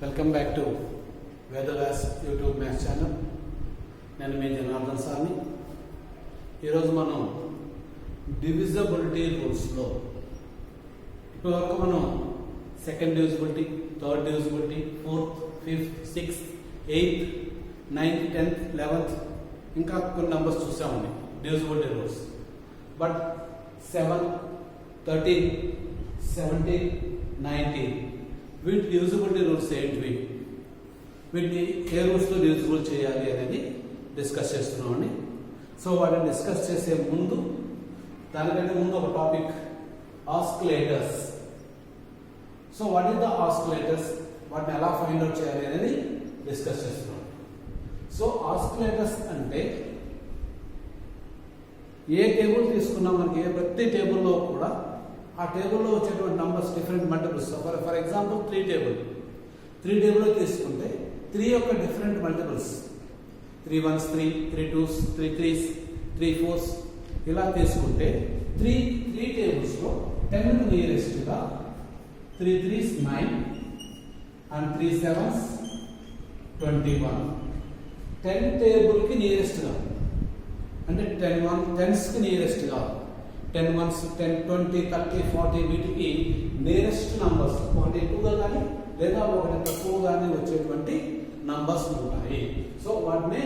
Welcome back to Vedavyas YouTube maths channel. నేను మీ జనార్దన్ సార్ని. ఈరోజు మనం డివిజబిలిటీ రూల్స్లో ఇప్పటివరకు మనం second divisibility, third divisibility, fourth, fifth, sixth, eighth, ninth, 10th, 11th ఇంకా కొన్ని నెంబర్స్ చూసామండి డివిజిబిలిటీ రూల్స్. బట్ 7, 13, 17, 19 వీటి డివిజిబిలిటీ రూల్స్ ఏంటివి, వీటిని ఏ రూల్స్తో డివిజిబుల్ చేయాలి అనేది డిస్కస్ చేస్తున్నామండి. సో వాటిని డిస్కస్ చేసే ముందు, దానికంటే ముందు ఒక topic, oscillators. So what is the oscillators, వాటిని ఎలా ఫైండ్ అవుట్ చేయాలి అనేది డిస్కస్ చేస్తున్నాం. సో ఆస్కిలేటర్స్ అంటే ఏ టేబుల్ తీసుకున్నా మనకి ప్రతి టేబుల్లో కూడా ఆ టేబుల్లో వచ్చేటువంటి numbers different multiples. For example 3 టేబుల్లో తీసుకుంటే 3 యొక్క different multiples, 3 1s 3, 3 2s, 3 3s, 3 4s ఇలా తీసుకుంటే 3 టేబుల్స్లో 10 నియరెస్ట్గా 3 3s 9 అండ్ 3 7s 21. 10 టేబుల్కి నియరెస్ట్గా అంటే 10s నియరెస్ట్గా 10 1s 10 20 30 40 వీటికి నియరెస్ట్ నంబర్స్ ఒకటి ఎక్కువగా కానీ లేదా ఒకటి తక్కువ కానీ వచ్చేటువంటి నంబర్స్ ఉంటాయి. సో వాటిని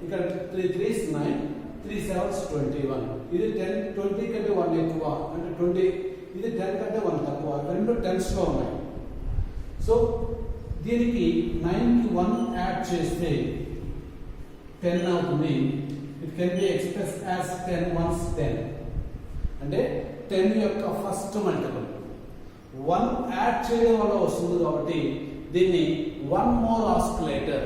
ఇక్కడ 3 3s 9, 3 7s 21. ఇది 10 20 కంటే 1 ఎక్కువ అంటే 20, ఇది 10 కంటే 1 తక్కువ, రెండు 10s లో ఉన్నాయి. సో దీనికి 9కి 1 యాడ్ చేస్తే 10 అవుతుంది. It can be express as 10 1s 10 అంటే 10 యొక్క ఫస్ట్ మల్టిపుల్ 1 యాడ్ చేయడం వల్ల వస్తుంది కాబట్టి దీన్ని 1 మోర్ ఆస్కిలేటర్.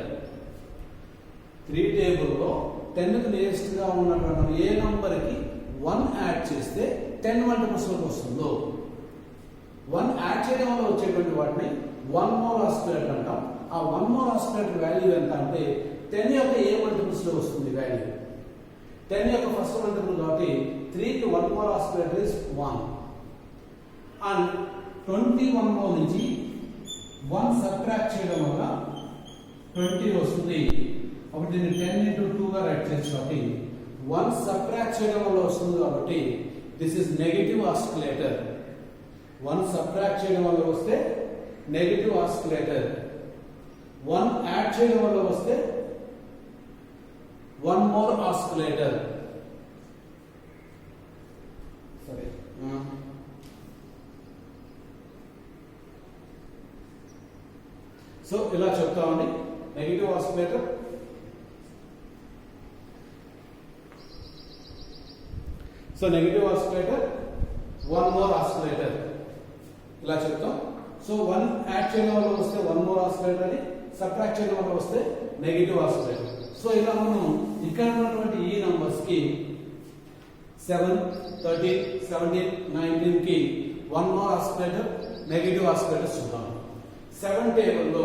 3 టేబుల్లో 10కి నియరెస్ట్ గా ఉన్నటువంటి ఏ నంబర్కి 1 యాడ్ చేస్తే 10 మల్టిపుల్స్ లోకి వస్తుందో 1 యాడ్ చేయడం వల్ల వచ్చేటువంటి వాటిని 1 మోర్ ఆస్కిలేటర్ అంటాం. ఆ 1 మోర్ ఆస్కిలేటర్ వాల్యూ ఎంత అంటే 10 యొక్క ఏ మల్టిపుల్స్ లో వస్తుంది వాల్యూ. 10 యొక్క ఫస్ట్ మల్టిపుల్ కాబట్టి 3కి 1 మోర్ ఆస్కిలేటర్ ఇస్ 1 అండ్ 21 లో నుంచి 1 సబ్ట్రాక్ట్ చేయడం వల్ల 20 వస్తుంది. అప్పుడు దీన్ని 10 into 2 గా రైట్ చేయొచ్చు కాబట్టి 1 సబ్ట్రాక్ట్ చేయడం వల్ల వస్తుంది కాబట్టి this is negative oscillator. 1 subtract చేయడం వల్ల వస్తే నెగటివ్ ఆస్కిలేటర్. 1 యాడ్ చేయడం వల్ల వస్తే 1 మోర్ ఆస్కిలేటర్. సరే, సో ఇలా చెప్తామండి negative oscillator. So negative oscillator 1 more oscillator ఇలా చెప్తాం. సో 1 యాడ్ చేయడం వల్ల వస్తే 1 మోర్ ఆస్కిలేటర్ అని, సబ్ట్రాక్ట్ చేయడం వల్ల వస్తే నెగటివ్ ఆస్కిలేటర్. సో ఇలా మనం ఇక్కడ ఉన్నటువంటి ఈ నంబర్స్ కి 7, 13, 17, 19 కి 1 మోర్ ఆస్కిలేటర్, నెగటివ్ ఆస్కిలేటర్ చూద్దాం. 7 టేబుల్లో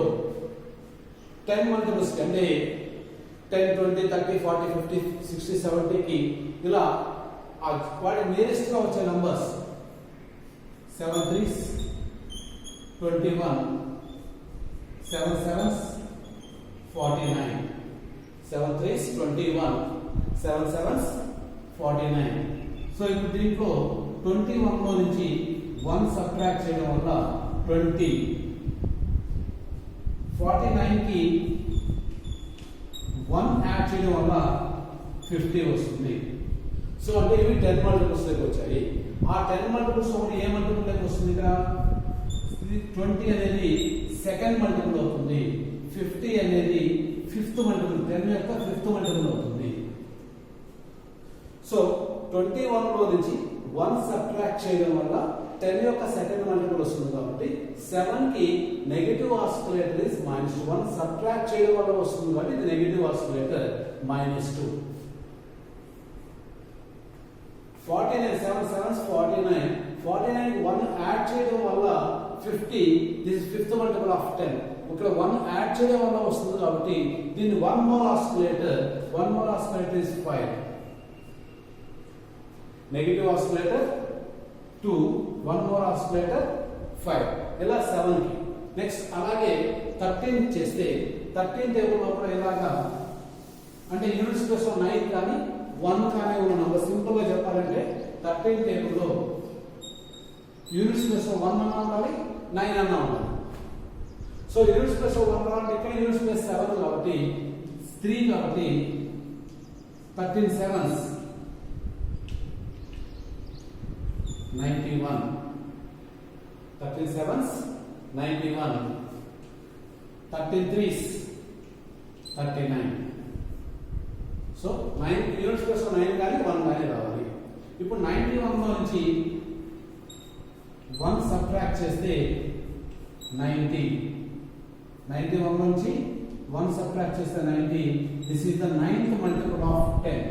10 మల్టిపుల్స్ అంటే 10, 20, 30, 40, 50, 60, 70 కి ఇలా వాటి నియరెస్ట్ గా వచ్చే numbers 7 3s 21, 7 7s 49, 7 3s 21, 7 7s 49. So ఇప్పుడు దీంట్లో 21 లో నుంచి 1 సబ్ట్రాక్ట్ చేయడం వల్ల 20, 49 కి 1 యాడ్ చేయడం వల్ల 50 వస్తుంది. సో అంటే ఇవి 10 మల్టిపుల్స్ లోకి వచ్చాయి. ఆ 10 మల్టిపుల్స్ ఒకటి ఏ మల్టిపుల్ లోకి వస్తుంది? ఇక్కడ 20 అనేది సెకండ్ మల్టిపుల్ అవుతుంది, 50 అనేది ఫిఫ్త్ మల్టిపుల్, 10 యొక్క ఫిఫ్త్ మల్టిపుల్ అవుతుంది. సో 21 లో నుంచి 1 సబ్ట్రాక్ట్ చేయడం వల్ల 10 యొక్క సెకండ్ మల్టిపుల్ వస్తుంది కాబట్టి 7 కి నెగటివ్ ఆస్కిలేటర్ ఇస్ -2. 1 సబ్ట్రాక్ట్ చేయడం వల్ల వస్తుంది కాబట్టి ఇది నెగటివ్ ఆస్కిలేటర్ -2. 49, 7 7s 49, 49 కి 1 యాడ్ చేయడం వల్ల 50, this is fifth multiple of 10. ఇక్కడ 1 యాడ్ చేయడం వల్ల వస్తుంది కాబట్టి దీన్ని 1 more oscillator. 1 more oscillator is 5. Negative oscillator 2, 1 more oscillator 5. ఇలా 7 కి నెక్స్ట్ అలాగే 13 చేస్తే 13 టేబుల్ లోపల ఇలాగా అంటే యూనిట్ స్పేస్ లో 9 కానీ 1 కానీ ఉన్న నంబర్ సింపుల్ గా చెప్పాలంటే 13 టేబుల్ లో యూనిట్ స్పేస్ లో 1 అన్నా ఉండాలి 9 అన్నా ఉండాలి. సో యూనిట్ స్పేస్ లో 1 రావాలి, ఇక్కడ యూనిట్ స్పేస్ 7 కాబట్టి 3 కాబట్టి 13 sevens 91, 13 sevens 91, 13 threes 39. So 9 unit space లో 9 కానీ 1 కానీ రావాలి. ఇప్పుడు 91 లో నుంచి 1 సబ్ట్రాక్ట్ చేస్తే 90, 91 నుంచి 1 సబ్ట్రాక్ట్ చేస్తే 90. This is the 9th multiple of 10.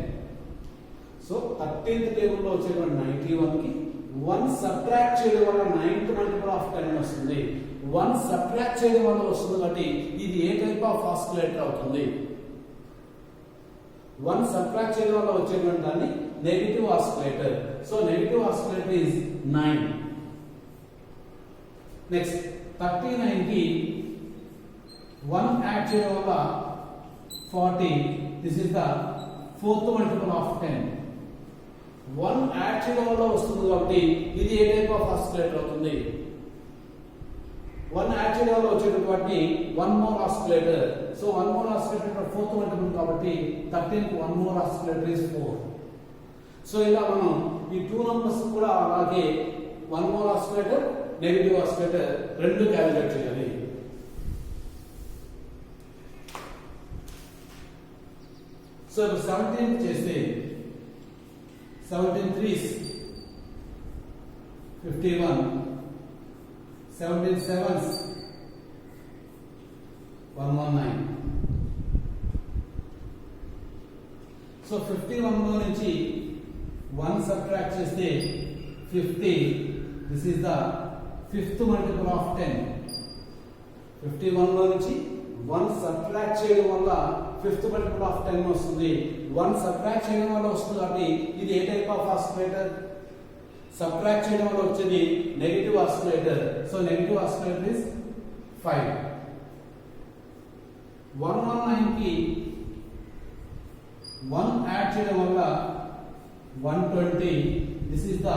So 13th table లో వచ్చేటువంటి 91 కి 1 సబ్ట్రాక్ట్ చేయడం వల్ల 9th మల్టిపుల్ ఆఫ్ 10 వస్తుంది. 1 సబ్ట్రాక్ట్ చేయడం వల్ల వస్తుంది కాబట్టి ఇది ఏ టైప్ ఆఫ్ ఆస్కిలేటర్ అవుతుంది? 1 సబ్ట్రాక్ట్ చేయడం వల్ల వచ్చేటువంటి దాన్ని negative oscillator. So negative oscillator is 9. Next 39 కి 1 యాడ్ చేయడం వల్ల 40. This is the 4th multiple of 10. 1 add చేయడం వల్ల వస్తుంది కాబట్టి ఇది ఏ టైప్ ఆఫ్ ఆస్కిలేటర్ అవుతుంది? 1 యాడ్ చేయడం వల్ల వచ్చేటటువంటి 1 more oscillator. So 1 more oscillator 4th multiple కాబట్టి 13 కి 1 మోర్ ఆస్కిలేటర్ ఇస్ 4. సో ఇలా మనం ఈ 2 నంబర్స్ కూడా అలాగే 1 మోర్ ఆస్కిలేటర్ నెగటివ్ ఆస్కిలేటర్ రెండు క్యాలిక్యులేట్ చేయాలి. సో ఇప్పుడు 17 చేస్తే 17 threes 51, 17 sevens 119. సో 51 లో నుంచి 1 సబ్ట్రాక్ట్ చేస్తే 50. This is the 5th multiple of 10. 51 లో నుంచి 1 సబ్ట్రాక్ట్ చేయడం వల్ల 5th మల్టిపుల్ ఆఫ్ 10 వస్తుంది. 1 సబ్ట్రాక్ట్ చేయడం వల్ల వస్తుంది కాబట్టి ఇది ఏ టైప్ ఆఫ్ ఆస్కిలేటర్? సబ్ట్రాక్ట్ చేయడం వల్ల వచ్చేది negative oscillator. So negative oscillator is 5. 119 కి 1 యాడ్ చేయడం వల్ల 120. This is the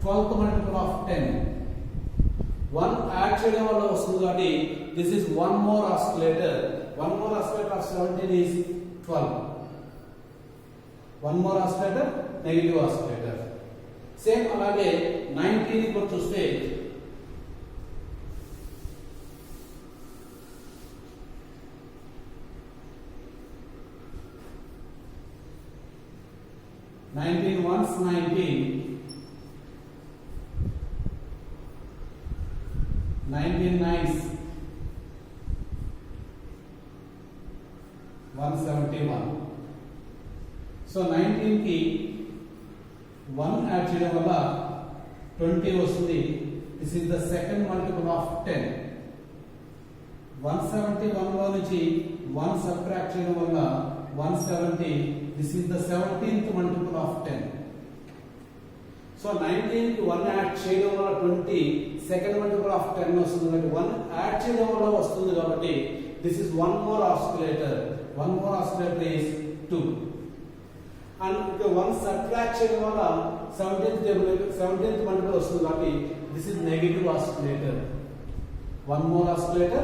12th multiple of 10. 1 add చేయడం వల్ల వస్తుంది కాబట్టి this is 1 more oscillator. 1 more oscillator of 17 is 12. 1 more oscillator, negative oscillator. Same అలాగే 19 ని కూడా చూస్తే 19 ones 19, 19 nines 171. సో 19 కి 1 యాడ్ చేయడం వల్ల 20 వస్తుంది. This is the 2nd multiple of 10. 171 లో నుంచి 1 సబ్ట్రాక్ట్ చేయడం వల్ల 170. This is the 17th multiple of 10. So 19 కి 1 యాడ్ చేయడం వల్ల 20, 2nd మల్టిపుల్ ఆఫ్ 10 వస్తుంది. 1 యాడ్ చేయడం వల్ల వస్తుంది కాబట్టి this is 1 more oscillator. 1 more oscillator is 2. And if 1 subtract చేయడం వల్ల 17th మల్టిపుల్ వస్తుంది కాబట్టి this is negative oscillator. 1 more oscillator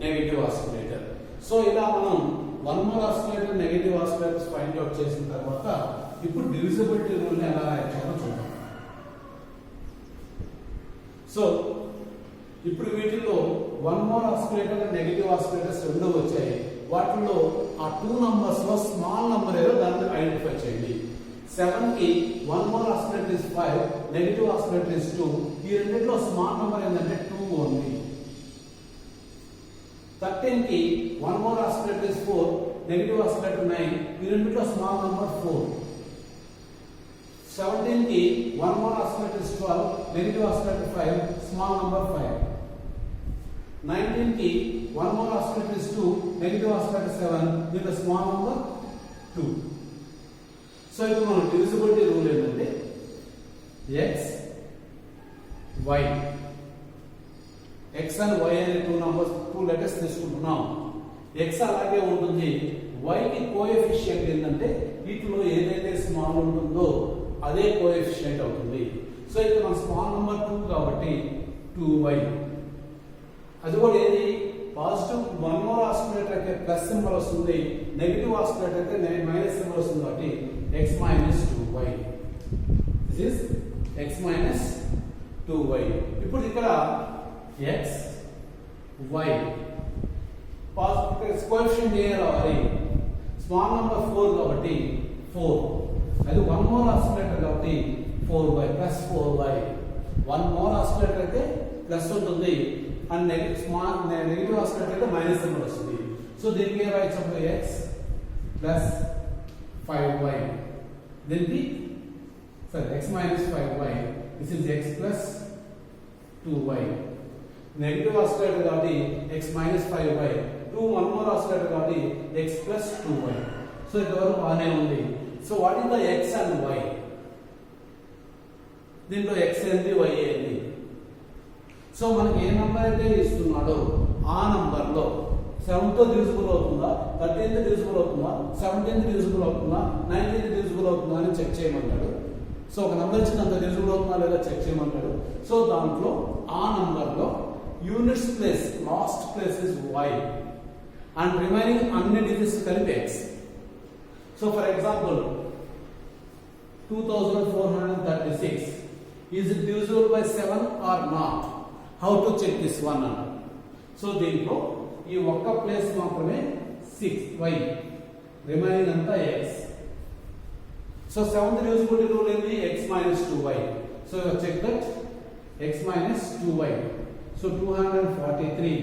negative oscillator. So ఇలా మనం 1 more oscillator negative oscillators find out చేసిన తర్వాత ఇప్పుడు డివిజిబిలిటీ రూల్ ని ఎలా రాయాలో చూద్దాం. సో ఇప్పుడు వీటిల్లో 1 more oscillator నెగటివ్ ఆస్కిలేటర్స్ రెండు వచ్చాయి. వాటిలో ఆ 2 నంబర్స్ లో స్మాల్ నంబర్ ఏదో దాన్ని ఐడెంటిఫై చేయండి. 7 కి 1 more oscillator is 5, negative oscillator is 2. ఈ రెండిట్లో స్మాల్ నంబర్ ఏంటంటే 2 ఓన్లీ. 13 కి 1 more oscillator is 4, negative oscillator 9. ఈ రెండిట్లో స్మాల్ నంబర్ 4. 17 కి 1 more oscillator is 12, negative oscillator 5, small number 5. 19 కి 1 more oscillator is 2, negative oscillator 7, with a small number 2. So ఇప్పుడు మనం divisibility rule ఏంటంటే x y X and Y అనే two letters తీసుకుంటున్నాం. X అలాగే ఉంటుంది, వైకి కోఎఫిషియంట్ ఏంటంటే వీటిలో ఏదైతే స్మాల్ ఉంటుందో అదే కోఎఫిషియంట్ అవుతుంది. సో ఇక్కడ మన స్మాల్ నెంబర్ 2 కాబట్టి 2y. అది కూడా ఏది పాజిటివ్ వన్ మోర్ ఆస్పిరేటర్ అయితే ప్లస్ సింబల్ వస్తుంది, నెగిటివ్ ఆస్పిరేటర్ అయితే మైనస్ సింబల్ వస్తుంది కాబట్టి x minus 2y. This is x minus 2y. ఇప్పుడు ఇక్కడ x y కోఎఫిషియంట్ ఏ రావాలి, స్మాల్ నెంబర్ 4 కాబట్టి 4, అది వన్ మోర్ ఆస్పిరేటర్ కాబట్టి 4y plus 4y. One more aspirator అయితే ప్లస్ ఉంటుంది అండ్ నెగిటివ్ ఆస్పిరేటర్ అయితే మైనస్ సింబల్ వస్తుంది. సో దీనికి right side x plus 5y, దీనికి x minus 5y, this is x plus 2y. Negative aspirator కాబట్టి x minus 5y, 2 one more aspirator కాబట్టి x plus 2y. So ఇంతవరకు బాగానే ఉంది. So what is the x and y? దీంట్లో x ఏంది y ఏంది? So మనకి ఏ నంబర్ అయితే ఇస్తున్నాడో ఆ నంబర్ లో 7 తో డివిజిబుల్ అవుతుందా, 13th డివిజిబుల్ అవుతుందా, 17th డివిజిబుల్ అవుతుందా, 19th డివిజిబుల్ అవుతుందా అని చెక్ చేయమంటాడు. సో ఒక నంబర్ ఇచ్చిన అంత డివిజిబుల్ అవుతుందా లేదా చెక్ చేయమంటాడు. సో దాంట్లో ఆ నంబర్ లో units place last place is y and remaining అన్ని డిజిట్స్ కలిపి x. So for example 2436 is it divisible by 7 or not? How to check this one? So దీంట్లో ఈ ఒక్క ప్లేస్ మాత్రమే 6y, రిమైనింగ్ అంతా x. So 7th divisibility rule ఏంది x minus 2y. So check that x minus 2y. So 243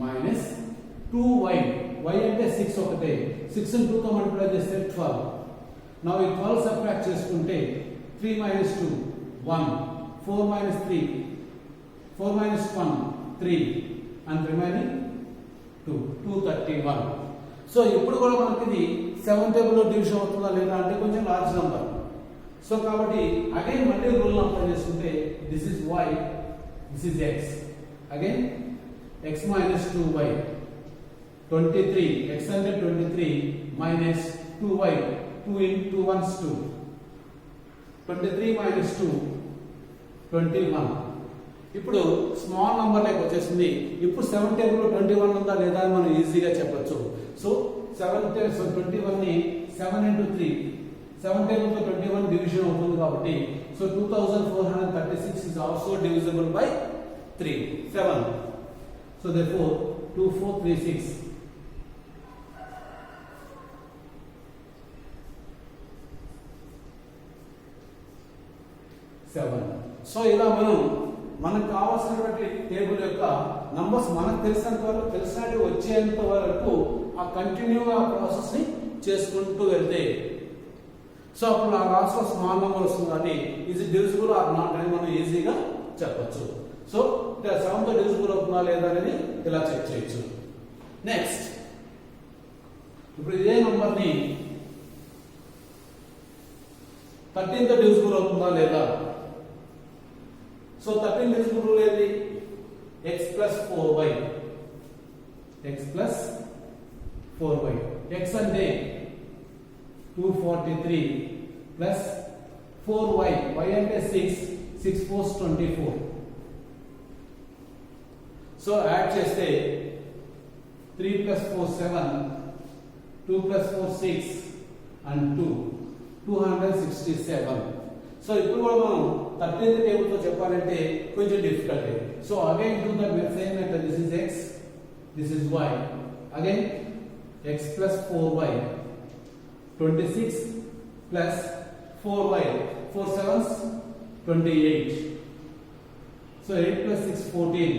minus 2y, y అంటే 6 ఒకటే, 6 ని 2 తో మల్టిప్లై చేస్తే 12. నౌ ఈ 12 సబ్ట్రాక్ట్ చేసుకుంటే 3 minus 2 1, 4 minus 3 4 minus 1 3 and remaining 2 231. So ఇప్పుడు కూడా మనకి ఇది 7 టేబుల్ లో డివిజన్ అవుతుందా లేదా అంటే కొంచెం లార్జ్ నంబర్. సో కాబట్టి అగైన్ మళ్ళీ రూల్ అప్లై చేసుకుంటే this is y, this is x. Again x minus 2y 23, x అంటే 23 minus 2y, 2 in 2 ones 2, 23 minus 2 21. ఇప్పుడు స్మాల్ నంబర్ లైక్ వచ్చేసింది. ఇప్పుడు 7 టేబుల్ లో 21 ఉందా లేదా అని మనం ఈజీగా చెప్పొచ్చు. సో 21 ని 7 into 3, 7 టేబుల్ తో 21 డివిజన్ అవుతుంది కాబట్టి so 2436 is also divisible by 3 7. So therefore 2436 7. So ఇలా మనకు కావాల్సినటువంటి టేబుల్ యొక్క నంబర్స్ మనకు తెలిసినట్టు వచ్చేంత వరకు ఆ కంటిన్యూగా ప్రాసెస్ ని చేసుకుంటూ వెళ్తే సో అప్పుడు ఆ రాష్ట్ర స్మాల్ నెంబర్ వస్తుంది కాబట్టి ఇది డివిజిబుల్ ఆర్ నాట్ అని మనం ఈజీగా చెప్పొచ్చు. సో 7 తో డివిజిబుల్ అవుతుందా లేదా అనేది ఇలా చెక్ చేయొచ్చు. నెక్స్ట్ ఇప్పుడు ఇదే నంబర్ ని 13 తో డివిజిబుల్ అవుతుందా లేదా? సో 13 డివిజిబుల్ రూల్ ఏంటి? x plus 4y, x plus 4y. x అంటే 243 plus 4y, y అంటే 6, 6 4 24. సో యాడ్ చేస్తే 3 plus 4 7, 2 plus 4 6 and 2 267. సో ఇప్పుడు కూడా మనం 13th టేబుల్ తో చెప్పాలంటే కొంచెం difficult. So again do the same method. This is x, this is y. Again x plus 4y 26 plus 4y, 4 7s 28. So 8 plus 6 14,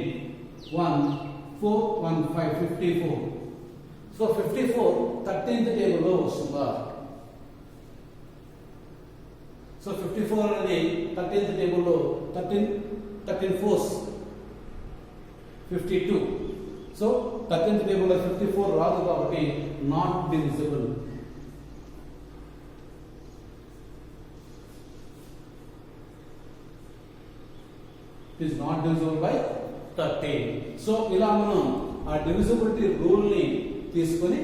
1 4 1 5 54. So 54 13th table లో వస్తుందా? So 54 అనేది 13th table లో 13 4s 52. సో 13th టేబుల్ లో 54 రాదు కాబట్టి not divisible. It is not divisible by 13. So ఇలా మనం ఆ డివిజిబిలిటీ రూల్ ని తీసుకొని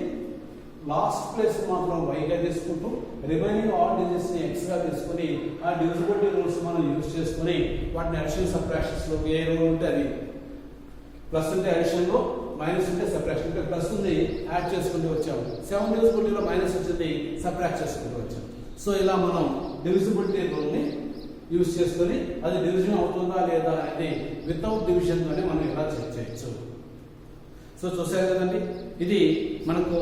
లాస్ట్ ప్లేస్ మాత్రం y గా తీసుకుంటూ రిమైనింగ్ ఆల్ డిజిట్స్ ని x గా తీసుకొని ఆ డివిజిబిలిటీ రూల్స్ మనం యూజ్ చేసుకొని వాటిని అడిషన్ సబ్ట్రాక్షన్స్ లో ఏ రూల్ ఉంటే అది ప్లస్ ఉంటే అడిషన్ లో మైనస్ ఉంటే సబ్ట్రాక్షన్ అంటే ప్లస్ ఉంది యాడ్ చేసుకుంటూ వచ్చాము 7 డివిజిబిలిటీలో మైనస్ వచ్చింది సబ్ట్రాక్ట్ చేసుకుంటూ వచ్చాము. సో ఇలా మనం డివిజిబిలిటీ రూల్ ని యూజ్ చేసుకొని అది డివిజన్ అవుతుందా లేదా అనేది వితౌట్ డివిజన్ తోనే మనం ఇలా చెక్ చేయొచ్చు. సో చూసారు కదండి, ఇది మనకు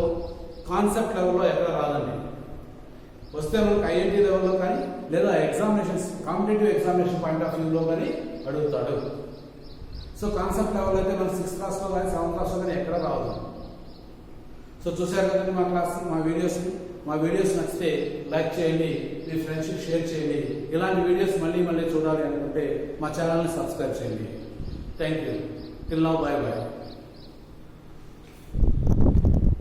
కాన్సెప్ట్ లెవెల్లో ఎక్కడ రాదండి. వస్తే మనకు ఐఐటి లెవెల్లో కానీ లేదా examinations competitive examination point of వ్యూలో కానీ అడుగుతాడు. సో కాన్సెప్ట్ లెవెల్ అయితే మన 6th క్లాస్లో కానీ 7th క్లాస్లో కానీ ఎక్కడ రాదు. సో చూసారు కదండి మా వీడియోస్ నచ్చితే లైక్ చేయండి, మీ ఫ్రెండ్స్కి షేర్ చేయండి. ఇలాంటి వీడియోస్ మళ్ళీ చూడాలి అనుకుంటే మా ఛానల్ని సబ్స్క్రైబ్ చేయండి. Thank you. Till now, by by.